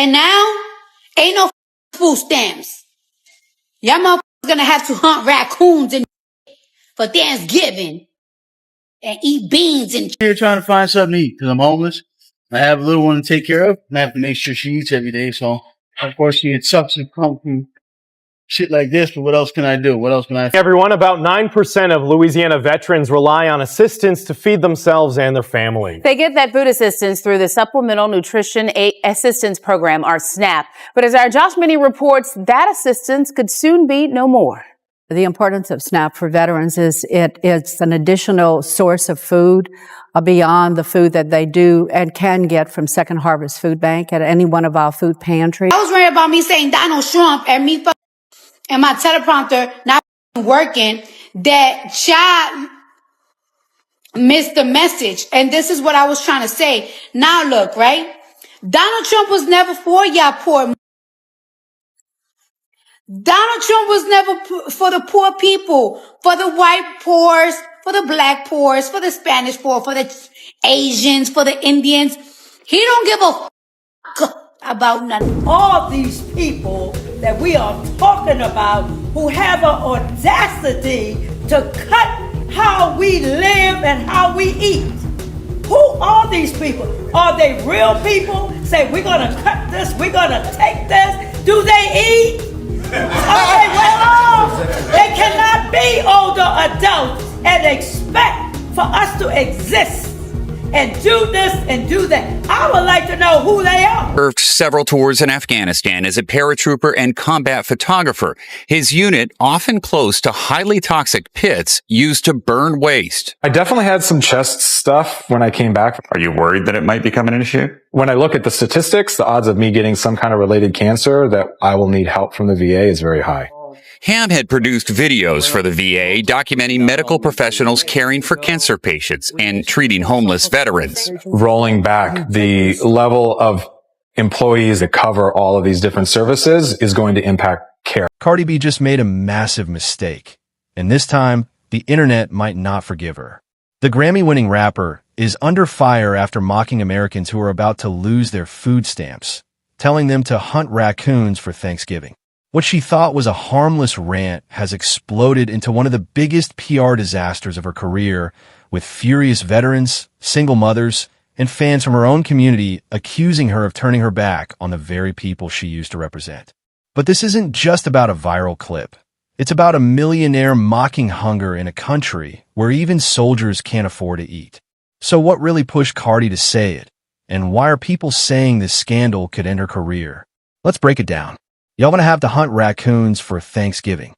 And now, ain't no food stamps. Y'all motherfuckers gonna have to hunt raccoons for Thanksgiving and eat beans and Here trying to find something to eat because I'm homeless. I have a little one to take care of, and I have to make sure she eats every day. So, unfortunately, it sucks to come from shit like this, but what else can I do? What else can I... Everyone, about 9% of Louisiana veterans rely on assistance to feed themselves and their family. They get that food assistance through the Supplemental Nutrition Assistance Program, or SNAP. But as our Josh Minnie reports, that assistance could soon be no more. The importance of SNAP for veterans is it's an additional source of food beyond the food that they do and can get from Second Harvest Food Bank at any one of our food pantries. I was worried about me saying Donald Trump and me and my teleprompter not working, that child missed the message. And this is what I was trying to say. Now look, right? Donald Trump was never for y'all poor. Donald Trump was never for the poor people, for the white poors, for the black poors, for the Spanish poor, for the Asians, for the Indians. He don't give a about nothing. All these people that we are talking about who have an audacity to cut how we live and how we eat. Who are these people? Are they real people? Say, we're going to cut this, we're going to take this. Do they eat? Are they well off? They cannot be older adults and expect for us to exist and do this and do that. I would like to know who they are. Served several tours in Afghanistan as a paratrooper and combat photographer. His unit often close to highly toxic pits used to burn waste. I definitely had some chest stuff when I came back. Are you worried that it might become an issue? When I look at the statistics, the odds of me getting some kind of related cancer that I will need help from the VA is very high. Ham had produced videos for the VA documenting medical professionals caring for cancer patients and treating homeless veterans. Rolling back the level of employees that cover all of these different services is going to impact care. Cardi B just made a massive mistake, and this time, the internet might not forgive her. The Grammy-winning rapper is under fire after mocking Americans who are about to lose their food stamps, telling them to hunt raccoons for Thanksgiving. What she thought was a harmless rant has exploded into one of the biggest PR disasters of her career, with furious veterans, single mothers, and fans from her own community accusing her of turning her back on the very people she used to represent. But this isn't just about a viral clip. It's about a millionaire mocking hunger in a country where even soldiers can't afford to eat. So what really pushed Cardi to say it? And why are people saying this scandal could end her career? Let's break it down. Y'all gonna have to hunt raccoons for Thanksgiving.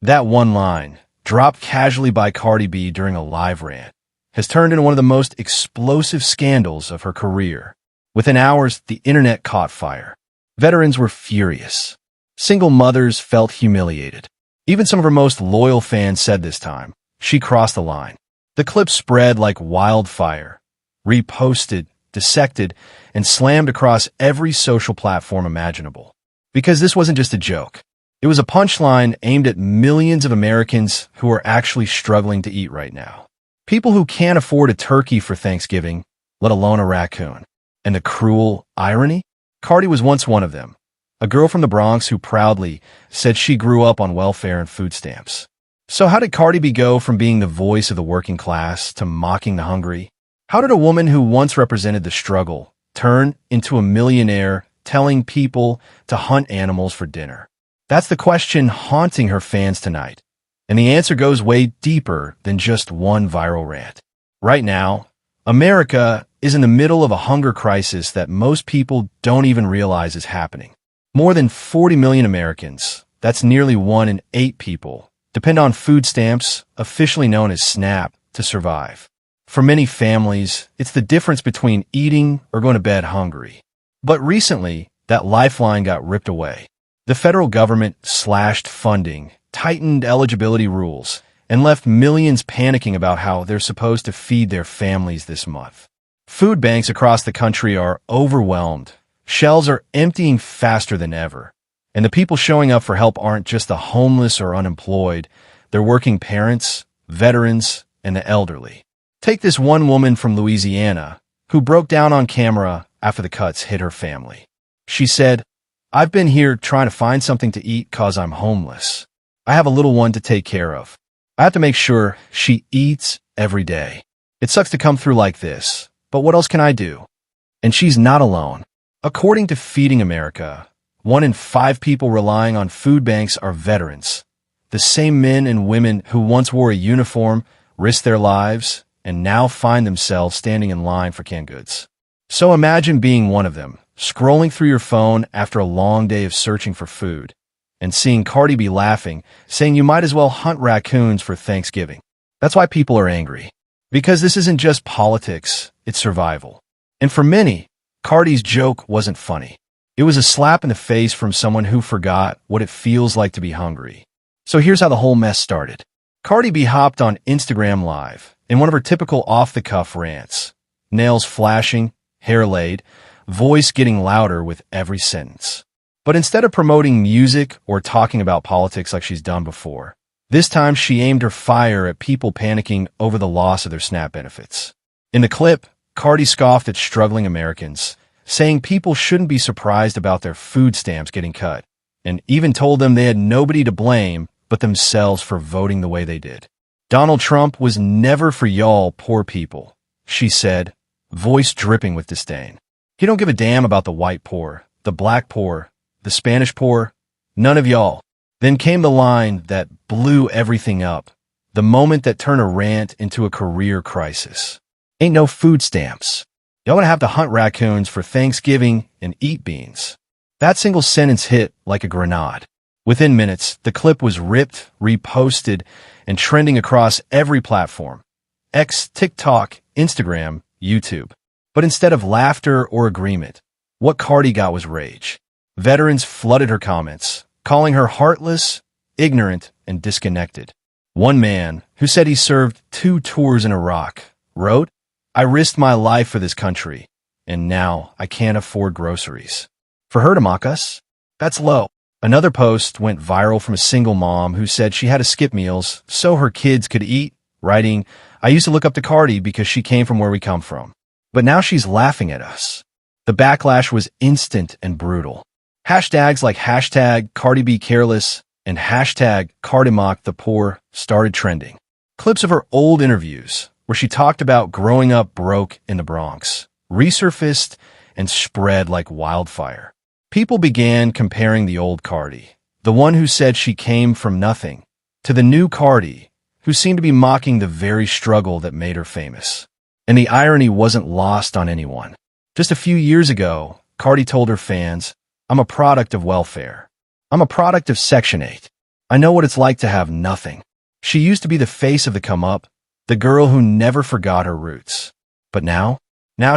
That one line, dropped casually by Cardi B during a live rant, has turned into one of the most explosive scandals of her career. Within hours, the internet caught fire. Veterans were furious. Single mothers felt humiliated. Even some of her most loyal fans said this time, she crossed the line. The clip spread like wildfire, reposted, dissected, and slammed across every social platform imaginable. Because this wasn't just a joke. It was a punchline aimed at millions of Americans who are actually struggling to eat right now. People who can't afford a turkey for Thanksgiving, let alone a raccoon. And the cruel irony? Cardi was once one of them. A girl from the Bronx who proudly said she grew up on welfare and food stamps. So how did Cardi B go from being the voice of the working class to mocking the hungry? How did a woman who once represented the struggle turn into a millionaire telling people to hunt animals for dinner? That's the question haunting her fans tonight. And the answer goes way deeper than just one viral rant. Right now, America is in the middle of a hunger crisis that most people don't even realize is happening. More than 40 million Americans, that's nearly 1 in 8 people, depend on food stamps, officially known as SNAP, to survive. For many families, it's the difference between eating or going to bed hungry. But recently, that lifeline got ripped away. The federal government slashed funding, tightened eligibility rules, and left millions panicking about how they're supposed to feed their families this month. Food banks across the country are overwhelmed. Shelves are emptying faster than ever. And the people showing up for help aren't just the homeless or unemployed. They're working parents, veterans, and the elderly. Take this one woman from Louisiana who broke down on camera after the cuts hit her family. She said, "I've been here trying to find something to eat 'cause I'm homeless. I have a little one to take care of. I have to make sure she eats every day. It sucks to come through like this, but what else can I do?" And she's not alone. According to Feeding America, 1 in 5 people relying on food banks are veterans, the same men and women who once wore a uniform, risked their lives, and now find themselves standing in line for canned goods. So imagine being one of them, scrolling through your phone after a long day of searching for food, and seeing Cardi B laughing, saying you might as well hunt raccoons for Thanksgiving. That's why people are angry. Because this isn't just politics, it's survival. And for many, Cardi's joke wasn't funny. It was a slap in the face from someone who forgot what it feels like to be hungry. So here's how the whole mess started. Cardi B hopped on Instagram Live in one of her typical off-the-cuff rants. Nails flashing, hair laid, voice getting louder with every sentence. But instead of promoting music or talking about politics like she's done before, this time she aimed her fire at people panicking over the loss of their SNAP benefits. In the clip, Cardi scoffed at struggling Americans, saying people shouldn't be surprised about their food stamps getting cut, and even told them they had nobody to blame but themselves for voting the way they did. "Donald Trump was never for y'all poor people," she said, voice dripping with disdain. "He don't give a damn about the white poor, the black poor, the Spanish poor, none of y'all." Then came the line that blew everything up, the moment that turned a rant into a career crisis. "Ain't no food stamps. Y'all gonna have to hunt raccoons for Thanksgiving and eat beans." That single sentence hit like a grenade. Within minutes, the clip was ripped, reposted, and trending across every platform: X, TikTok, Instagram, YouTube. But instead of laughter or agreement, what Cardi got was rage. Veterans flooded her comments, calling her heartless, ignorant, and disconnected. One man, who said he served 2 tours in Iraq, wrote, "I risked my life for this country, and now I can't afford groceries." For her to mock us, that's low. Another post went viral from a single mom who said she had to skip meals so her kids could eat, writing, "I used to look up to Cardi because she came from where we come from. But now she's laughing at us." The backlash was instant and brutal. Hashtags like hashtag Cardi B careless and hashtag Cardi mock the poor started trending. Clips of her old interviews, where she talked about growing up broke in the Bronx, resurfaced and spread like wildfire. People began comparing the old Cardi, the one who said she came from nothing, to the new Cardi, who seemed to be mocking the very struggle that made her famous. And the irony wasn't lost on anyone. Just a few years ago, Cardi told her fans, "I'm a product of welfare. I'm a product of Section 8. I know what it's like to have nothing." She used to be the face of the come-up, the girl who never forgot her roots. But now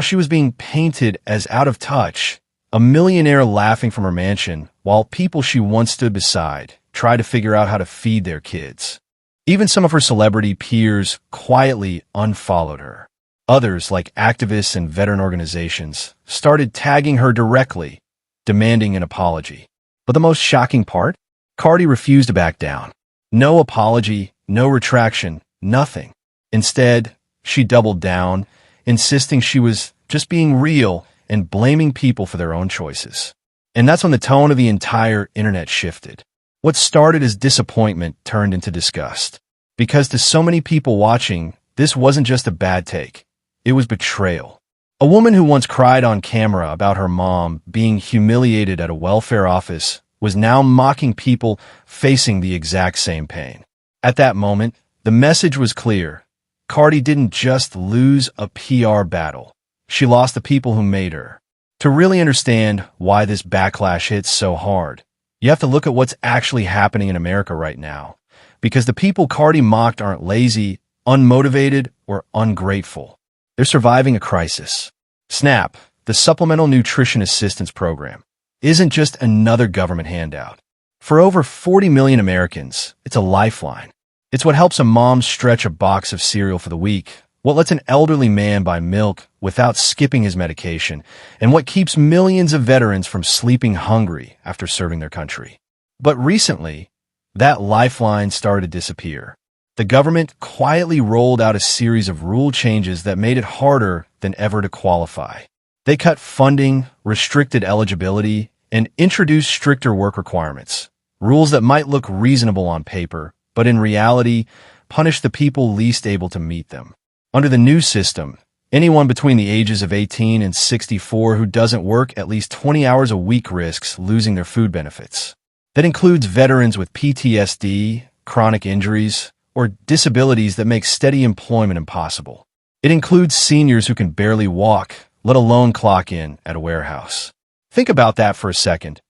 she was being painted as out of touch, a millionaire laughing from her mansion, while people she once stood beside tried to figure out how to feed their kids. Even some of her celebrity peers quietly unfollowed her. Others, like activists and veteran organizations, started tagging her directly, demanding an apology. But the most shocking part? Cardi refused to back down. No apology, no retraction, nothing. Instead, she doubled down, insisting she was just being real and blaming people for their own choices. And that's when the tone of the entire internet shifted. What started as disappointment turned into disgust. Because to so many people watching, this wasn't just a bad take. It was betrayal. A woman who once cried on camera about her mom being humiliated at a welfare office was now mocking people facing the exact same pain. At that moment, the message was clear. Cardi didn't just lose a PR battle. She lost the people who made her. To really understand why this backlash hits so hard, you have to look at what's actually happening in America right now. Because the people Cardi mocked aren't lazy, unmotivated, or ungrateful. They're surviving a crisis. SNAP, the Supplemental Nutrition Assistance Program, isn't just another government handout. For over 40 million Americans, it's a lifeline. It's what helps a mom stretch a box of cereal for the week, what lets an elderly man buy milk without skipping his medication, and what keeps millions of veterans from sleeping hungry after serving their country. But recently, that lifeline started to disappear. The government quietly rolled out a series of rule changes that made it harder than ever to qualify. They cut funding, restricted eligibility, and introduced stricter work requirements, rules that might look reasonable on paper, but in reality, punish the people least able to meet them. Under the new system, anyone between the ages of 18 and 64 who doesn't work at least 20 hours a week risks losing their food benefits. That includes veterans with PTSD, chronic injuries, or disabilities that make steady employment impossible. It includes seniors who can barely walk, let alone clock in at a warehouse. Think about that for a second.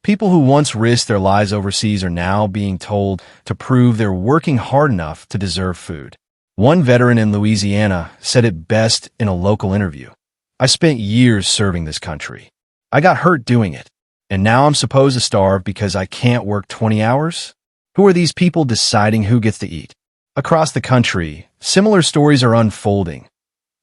People who once risked their lives overseas are now being told to prove they're working hard enough to deserve food. One veteran in Louisiana said it best in a local interview. "I spent years serving this country. I got hurt doing it, and now I'm supposed to starve because I can't work 20 hours? Who are these people deciding who gets to eat?" Across the country, similar stories are unfolding.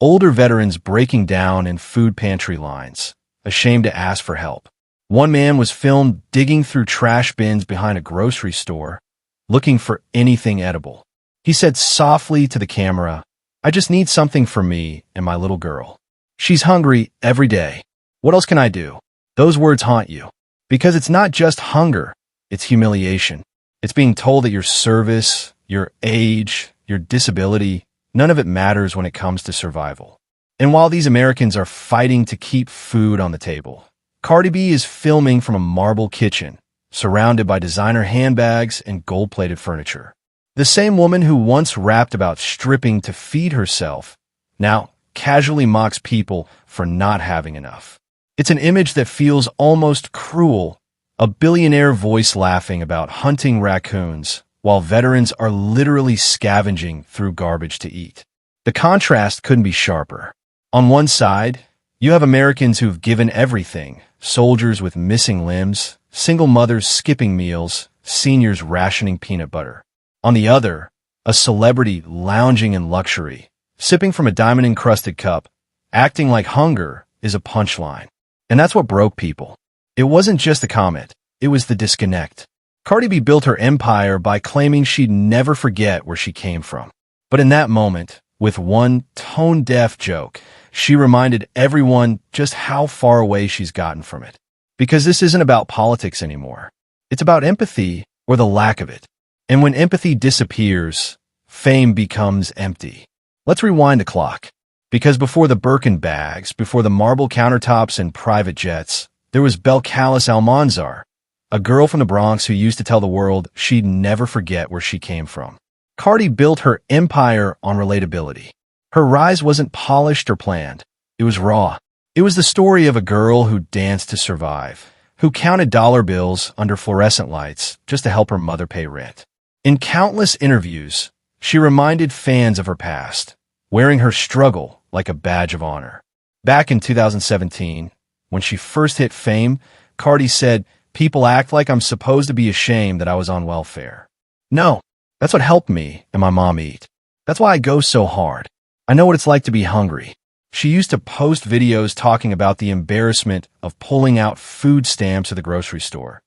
Older veterans breaking down in food pantry lines, ashamed to ask for help. One man was filmed digging through trash bins behind a grocery store, looking for anything edible. He said softly to the camera, "I just need something for me and my little girl. She's hungry every day. What else can I do?" Those words haunt you, because it's not just hunger, it's humiliation. It's being told that your service, your age, your disability, none of it matters when it comes to survival. And while these Americans are fighting to keep food on the table, Cardi B is filming from a marble kitchen, surrounded by designer handbags and gold-plated furniture. The same woman who once rapped about stripping to feed herself now casually mocks people for not having enough. It's an image that feels almost cruel, a billionaire voice laughing about hunting raccoons, while veterans are literally scavenging through garbage to eat. The contrast couldn't be sharper. On one side, you have Americans who've given everything, soldiers with missing limbs, single mothers skipping meals, seniors rationing peanut butter. On the other, a celebrity lounging in luxury, sipping from a diamond-encrusted cup, acting like hunger is a punchline. And that's what broke people. It wasn't just the comment, it was the disconnect. Cardi B built her empire by claiming she'd never forget where she came from. But in that moment, with one tone-deaf joke, she reminded everyone just how far away she's gotten from it. Because this isn't about politics anymore. It's about empathy or the lack of it. And when empathy disappears, fame becomes empty. Let's rewind the clock. Because before the Birkin bags, before the marble countertops and private jets, there was Belcalis Almanzar, a girl from the Bronx who used to tell the world she'd never forget where she came from. Cardi built her empire on relatability. Her rise wasn't polished or planned. It was raw. It was the story of a girl who danced to survive, who counted dollar bills under fluorescent lights just to help her mother pay rent. In countless interviews, she reminded fans of her past, wearing her struggle like a badge of honor. Back in 2017, when she first hit fame, Cardi said, "People act like I'm supposed to be ashamed that I was on welfare. No, that's what helped me and my mom eat. That's why I go so hard. I know what it's like to be hungry." She used to post videos talking about the embarrassment of pulling out food stamps at the grocery store.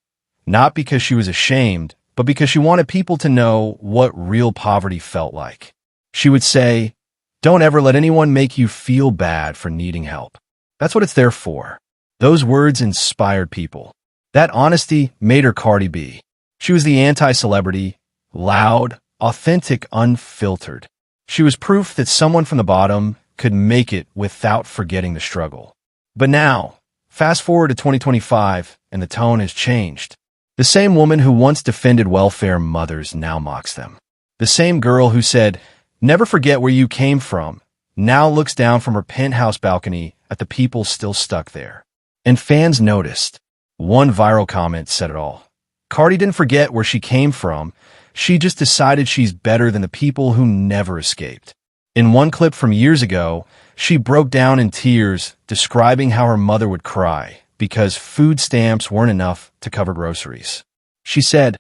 Not because she was ashamed, but because she wanted people to know what real poverty felt like. She would say, "Don't ever let anyone make you feel bad for needing help. That's what it's there for." Those words inspired people. That honesty made her Cardi B. She was the anti-celebrity, loud, authentic, unfiltered. She was proof that someone from the bottom could make it without forgetting the struggle. But now, fast forward to 2025, and the tone has changed. The same woman who once defended welfare mothers now mocks them. The same girl who said, "Never forget where you came from," now looks down from her penthouse balcony at the people still stuck there. And fans noticed. One viral comment said it all. Cardi didn't forget where she came from. She just decided she's better than the people who never escaped. In one clip from years ago, she broke down in tears, describing how her mother would cry because food stamps weren't enough to cover groceries. She said,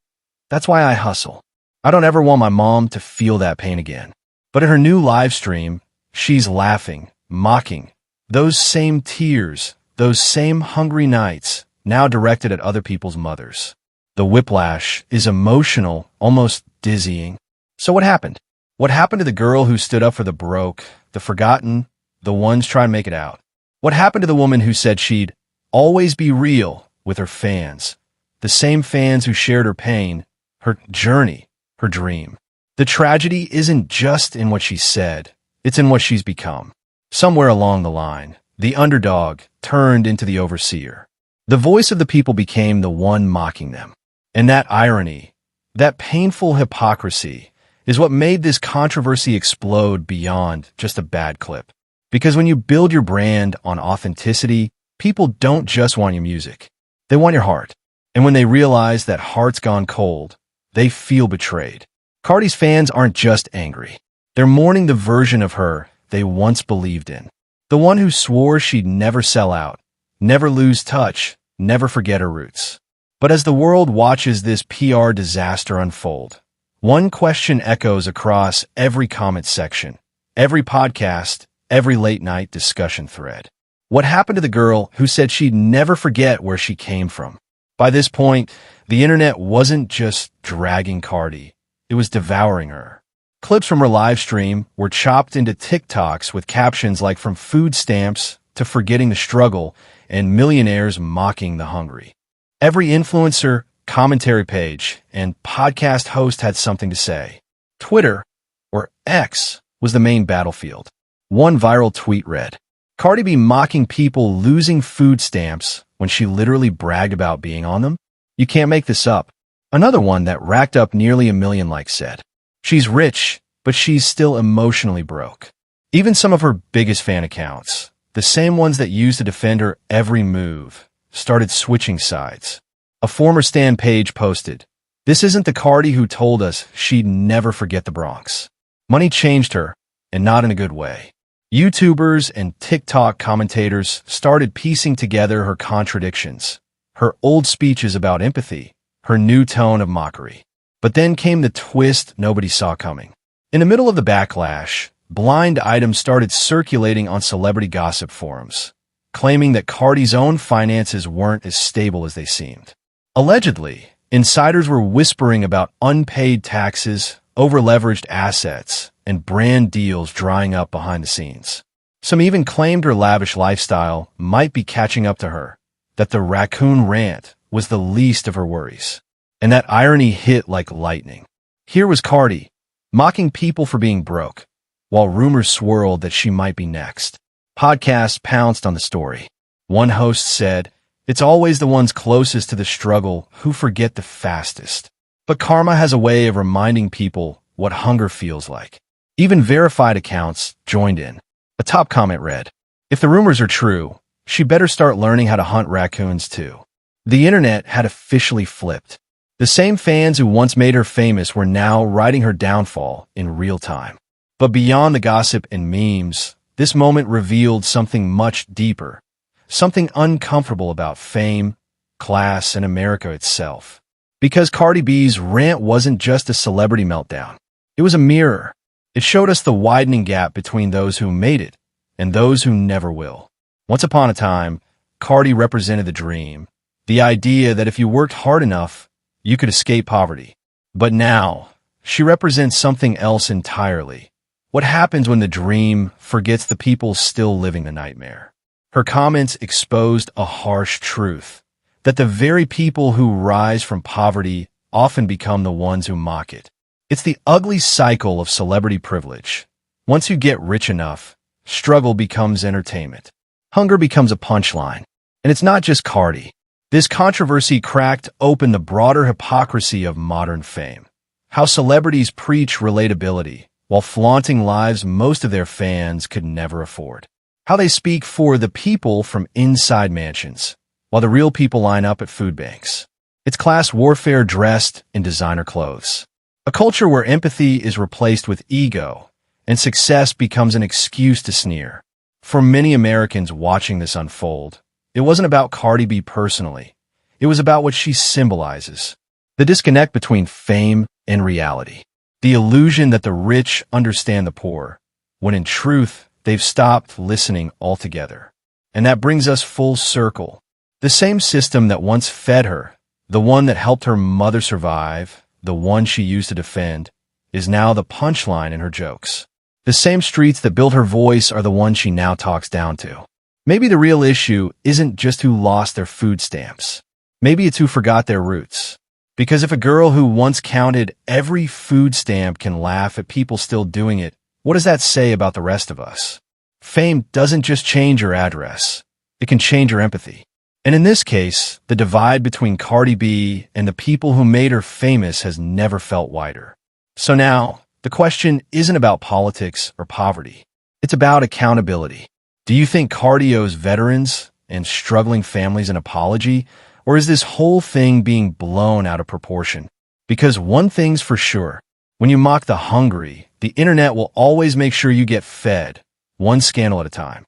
"That's why I hustle. I don't ever want my mom to feel that pain again." But in her new live stream, she's laughing, mocking. Those same tears, those same hungry nights, now directed at other people's mothers. The whiplash is emotional, almost dizzying. So what happened? What happened to the girl who stood up for the broke, the forgotten, the ones trying to make it out? What happened to the woman who said she'd always be real with her fans? The same fans who shared her pain, her journey, her dream. The tragedy isn't just in what she said, it's in what she's become. Somewhere along the line, the underdog turned into the overseer. The voice of the people became the one mocking them. And that irony, that painful hypocrisy, is what made this controversy explode beyond just a bad clip. Because when you build your brand on authenticity, people don't just want your music. They want your heart. And when they realize that heart's gone cold, they feel betrayed. Cardi's fans aren't just angry. They're mourning the version of her they once believed in. The one who swore she'd never sell out, never lose touch, never forget her roots. But as the world watches this PR disaster unfold, one question echoes across every comment section, every podcast, every late-night discussion thread. What happened to the girl who said she'd never forget where she came from? By this point, the internet wasn't just dragging Cardi, it was devouring her. Clips from her live stream were chopped into TikToks with captions like "from food stamps to forgetting the struggle" and "millionaires mocking the hungry." Every influencer, commentary page, and podcast host had something to say. Twitter, or X, was the main battlefield. One viral tweet read, "Cardi B mocking people losing food stamps when she literally bragged about being on them? You can't make this up." Another one that racked up nearly 1 million likes said, "She's rich, but she's still emotionally broke." Even some of her biggest fan accounts, the same ones that used to defend her every move, started switching sides. A former Stan page posted, "This isn't the Cardi who told us she'd never forget the Bronx. Money changed her, and not in a good way." YouTubers and TikTok commentators started piecing together her contradictions, her old speeches about empathy, her new tone of mockery. But then came the twist nobody saw coming. In the middle of the backlash, blind items started circulating on celebrity gossip forums, claiming that Cardi's own finances weren't as stable as they seemed. Allegedly, insiders were whispering about unpaid taxes, over-leveraged assets, and brand deals drying up behind the scenes. Some even claimed her lavish lifestyle might be catching up to her, that the raccoon rant was the least of her worries. And that irony hit like lightning. Here was Cardi, mocking people for being broke, while rumors swirled that she might be next. Podcasts pounced on the story. One host said, "It's always the ones closest to the struggle who forget the fastest." But karma has a way of reminding people what hunger feels like. Even verified accounts joined in. A top comment read, "If the rumors are true, she better start learning how to hunt raccoons too." The internet had officially flipped. The same fans who once made her famous were now writing her downfall in real time. But beyond the gossip and memes, this moment revealed something much deeper, something uncomfortable about fame, class, and America itself. Because Cardi B's rant wasn't just a celebrity meltdown. It was a mirror. It showed us the widening gap between those who made it and those who never will. Once upon a time, Cardi represented the dream, the idea that if you worked hard enough, you could escape poverty. But now, she represents something else entirely. What happens when the dream forgets the people still living the nightmare? Her comments exposed a harsh truth, that the very people who rise from poverty often become the ones who mock it. It's the ugly cycle of celebrity privilege. Once you get rich enough, struggle becomes entertainment. Hunger becomes a punchline. And it's not just Cardi. This controversy cracked open the broader hypocrisy of modern fame. How celebrities preach relatability while flaunting lives most of their fans could never afford. How they speak for the people from inside mansions, while the real people line up at food banks. It's class warfare dressed in designer clothes. A culture where empathy is replaced with ego, and success becomes an excuse to sneer. For many Americans watching this unfold, it wasn't about Cardi B personally. It was about what she symbolizes. The disconnect between fame and reality. The illusion that the rich understand the poor, when in truth, they've stopped listening altogether. And that brings us full circle. The same system that once fed her, the one that helped her mother survive, the one she used to defend, is now the punchline in her jokes. The same streets that built her voice are the ones she now talks down to. Maybe the real issue isn't just who lost their food stamps. Maybe it's who forgot their roots. Because if a girl who once counted every food stamp can laugh at people still doing it, what does that say about the rest of us? Fame doesn't just change your address. It can change your empathy. And in this case, the divide between Cardi B and the people who made her famous has never felt wider. So now, the question isn't about politics or poverty. It's about accountability. Do you think Cardi owes veterans and struggling families an apology, or is this whole thing being blown out of proportion? Because one thing's for sure, when you mock the hungry, the internet will always make sure you get fed, one scandal at a time.